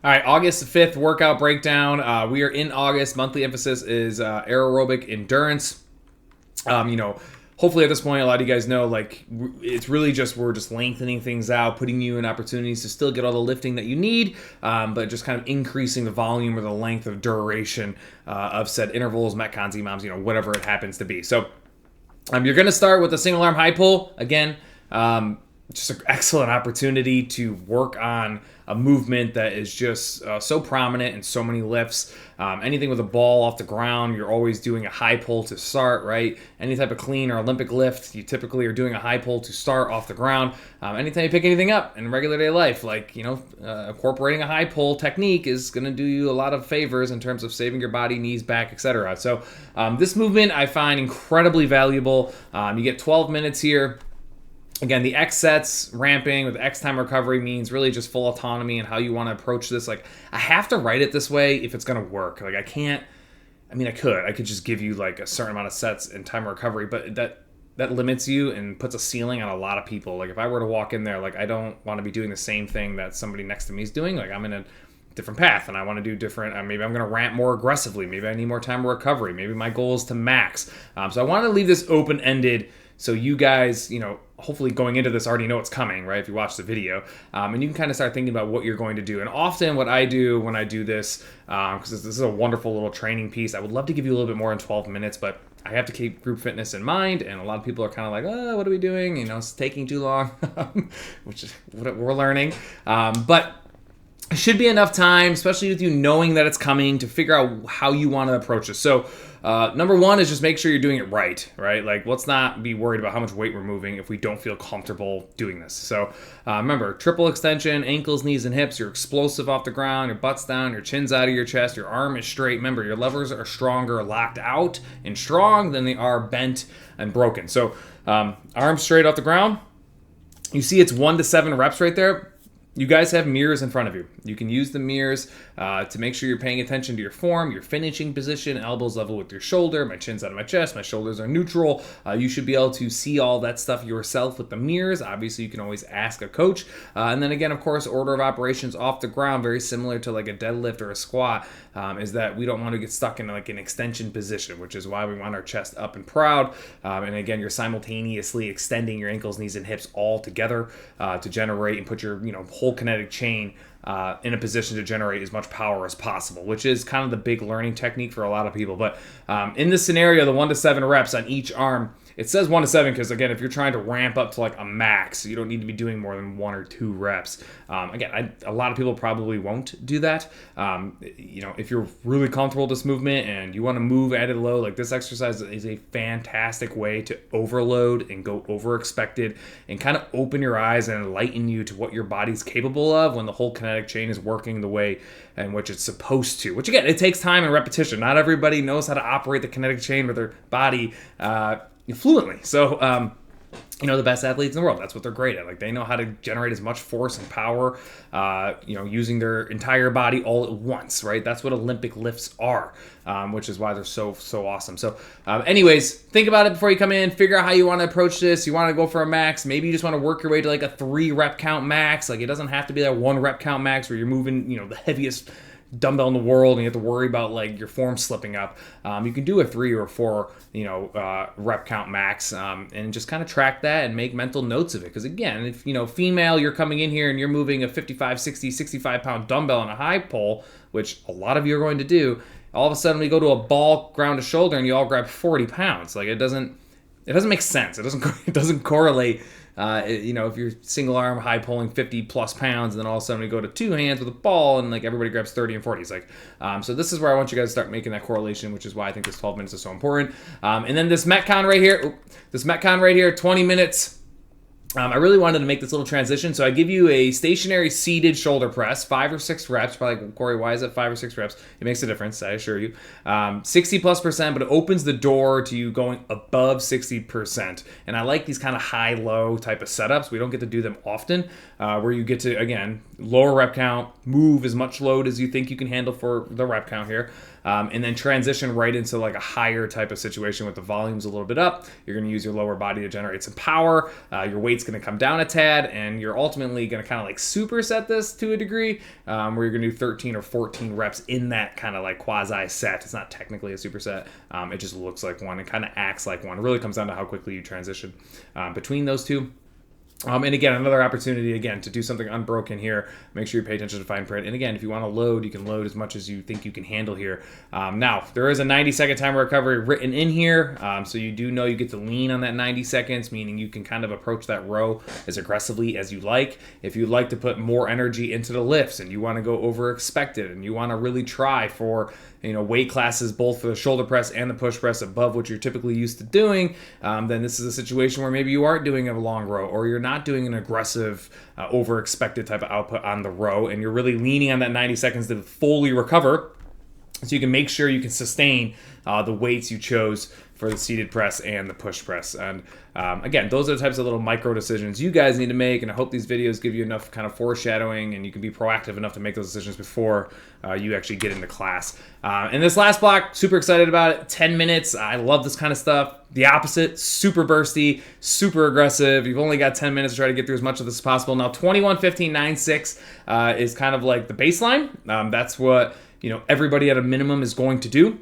All right, August 5th workout breakdown. We are in August. Monthly emphasis is aerobic endurance. Hopefully at this point, a lot of you guys know, like, it's really just, we're just lengthening things out, putting you in opportunities to still get all the lifting that you need, but just kind of increasing the volume or the length of duration of said intervals, metcons, EMOMs, whatever it happens to be. So you're going to start with a single arm high pull. Again, just an excellent opportunity to work on a movement that is just so prominent in so many lifts. Anything with a ball off the ground, you're always doing a high pull to start, right? Any type of clean or Olympic lift, you typically are doing a high pull to start off the ground. Anytime you pick anything up in regular day life, like, incorporating a high pull technique is going to do you a lot of favors in terms of saving your body, knees, back, etc. So this movement I find incredibly valuable. You get 12 minutes here. Again, the X sets ramping with X time recovery means really just full autonomy and how you want to approach this. Like, I have to write it this way if it's going to work. Like, I could just give you like a certain amount of sets and time recovery, but that limits you and puts a ceiling on a lot of people. Like, if I were to walk in there, like, I don't want to be doing the same thing that somebody next to me is doing. Like, I'm in a different path and I want to do different. Maybe I'm going to ramp more aggressively. Maybe I need more time recovery. Maybe my goal is to max. So I want to leave this open-ended so you guys, hopefully going into this already know what's coming, right? If you watch the video, and you can kind of start thinking about what you're going to do. And often what I do when I do this, because this is a wonderful little training piece, I would love to give you a little bit more in 12 minutes, but I have to keep group fitness in mind. And a lot of people are kind of like, oh, what are we doing? It's taking too long, which is what we're learning. But it should be enough time, especially with you knowing that it's coming, to figure out how you want to approach this. So number one is just make sure you're doing it right? Like, let's not be worried about how much weight we're moving if we don't feel comfortable doing this. So remember, triple extension, ankles, knees, and hips. You're explosive off the ground, your butt's down, your chin's out of your chest, your arm is straight. Remember, your levers are stronger locked out and strong than they are bent and broken. So arms straight off the ground. You see it's 1 to 7 reps right there. You guys have mirrors in front of you. You can use the mirrors to make sure you're paying attention to your form, your finishing position, elbows level with your shoulder. My chin's out of my chest. My shoulders are neutral. You should be able to see all that stuff yourself with the mirrors. Obviously, you can always ask a coach. And then again, of course, order of operations off the ground, very similar to like a deadlift or a squat, is that we don't want to get stuck in like an extension position, which is why we want our chest up and proud. And again, you're simultaneously extending your ankles, knees, and hips all together to generate and put your whole kinetic chain in a position to generate as much power as possible, which is kind of the big learning technique for a lot of people. But in this scenario, the 1 to 7 reps on each arm, it says 1 to 7 because, again, if you're trying to ramp up to like a max, you don't need to be doing more than 1 or 2 reps. A lot of people probably won't do that. If you're really comfortable with this movement and you want to move at it low, like, this exercise is a fantastic way to overload and go over expected and kind of open your eyes and enlighten you to what your body's capable of when the whole kinetic chain is working the way in which it's supposed to. Which, again, it takes time and repetition. Not everybody knows how to operate the kinetic chain with their body fluently. So, the best athletes in the world, that's what they're great at. Like, they know how to generate as much force and power, using their entire body all at once, right? That's what Olympic lifts are, which is why they're so awesome. So, anyways, think about it before you come in. Figure out how you want to approach this. You want to go for a max. Maybe you just want to work your way to like a 3 rep count max. Like, it doesn't have to be that 1 rep count max where you're moving, the heaviest dumbbell in the world and you have to worry about like your form slipping up. You can do a 3 or 4 rep count max, and just kind of track that and make mental notes of it. Because again, if female, you're coming in here and you're moving a 55, 60, 65 pound dumbbell on a high pull, which a lot of you are going to do, all of a sudden we go to a ball ground to shoulder and you all grab 40 pounds. Like, it doesn't make sense. It doesn't correlate. If you're single arm high pulling 50 plus pounds, and then all of a sudden we go to 2 hands with a ball and like everybody grabs 30 and 40. It's like, so this is where I want you guys to start making that correlation, which is why I think this 12 minutes is so important. And then this Metcon right here, 20 minutes. I really wanted to make this little transition, so I give you a stationary seated shoulder press, 5 or 6 reps. Probably, Corey, why is it 5 or 6 reps? It makes a difference, I assure you. 60+%, but it opens the door to you going above 60%. And I like these kind of high-low type of setups. We don't get to do them often, where you get to, again, lower rep count, move as much load as you think you can handle for the rep count here. and then transition right into like a higher type of situation with the volumes a little bit up. You're going to use your lower body to generate some power. Your weight's going to come down a tad, and you're ultimately going to kind of like superset this to a degree, where you're going to do 13 or 14 reps in that kind of like quasi set. It's not technically a superset. It just looks like one and kind of acts like one. It really comes down to how quickly you transition between those two. And again, another opportunity, again, to do something unbroken here. Make sure you pay attention to fine print. And again, if you want to load, you can load as much as you think you can handle here. Now, there is a 90-second time recovery written in here. So you do know you get to lean on that 90 seconds, meaning you can kind of approach that row as aggressively as you like. If you'd like to put more energy into the lifts and you want to go over expected and you want to really try for weight classes both for the shoulder press and the push press above what you're typically used to doing, then this is a situation where maybe you aren't doing a long row or you're not doing an aggressive, over expected type of output on the row, and you're really leaning on that 90 seconds to fully recover so you can make sure you can sustain the weights you chose for the seated press and the push press. And again, those are the types of little micro decisions you guys need to make, and I hope these videos give you enough kind of foreshadowing and you can be proactive enough to make those decisions before you actually get into class. And this last block, super excited about it. 10 minutes. I love this kind of stuff. The opposite, super bursty, super aggressive. You've only got 10 minutes to try to get through as much of this as possible. Now, 21:15.96 is kind of like the baseline. That's what everybody at a minimum is going to do.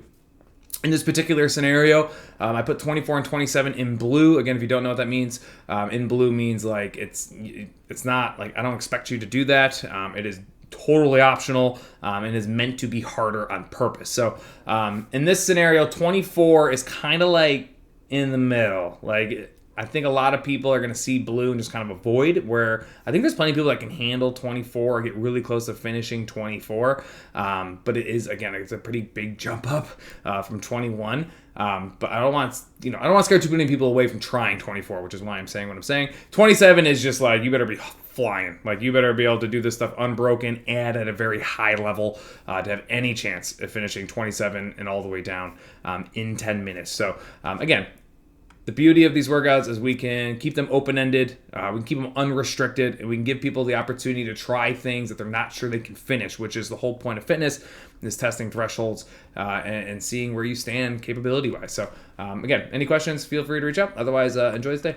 In this particular scenario, I put 24 and 27 in blue. Again, if you don't know what that means, in blue means like it's not like I don't expect you to do that. It is totally optional and is meant to be harder on purpose. So in this scenario, 24 is kind of like in the middle. Like I think a lot of people are going to see blue and just kind of avoid, where I think there's plenty of people that can handle 24 or get really close to finishing 24. But it is, again, it's a pretty big jump up from 21. But I don't want to scare too many people away from trying 24, which is why I'm saying what I'm saying. 27 is just like, you better be flying. Like, you better be able to do this stuff unbroken and at a very high level to have any chance of finishing 27 and all the way down in 10 minutes. So again, the beauty of these workouts is we can keep them open-ended, we can keep them unrestricted, and we can give people the opportunity to try things that they're not sure they can finish, which is the whole point of fitness, is testing thresholds and seeing where you stand capability-wise. So again, any questions, feel free to reach out. Otherwise, enjoy this day.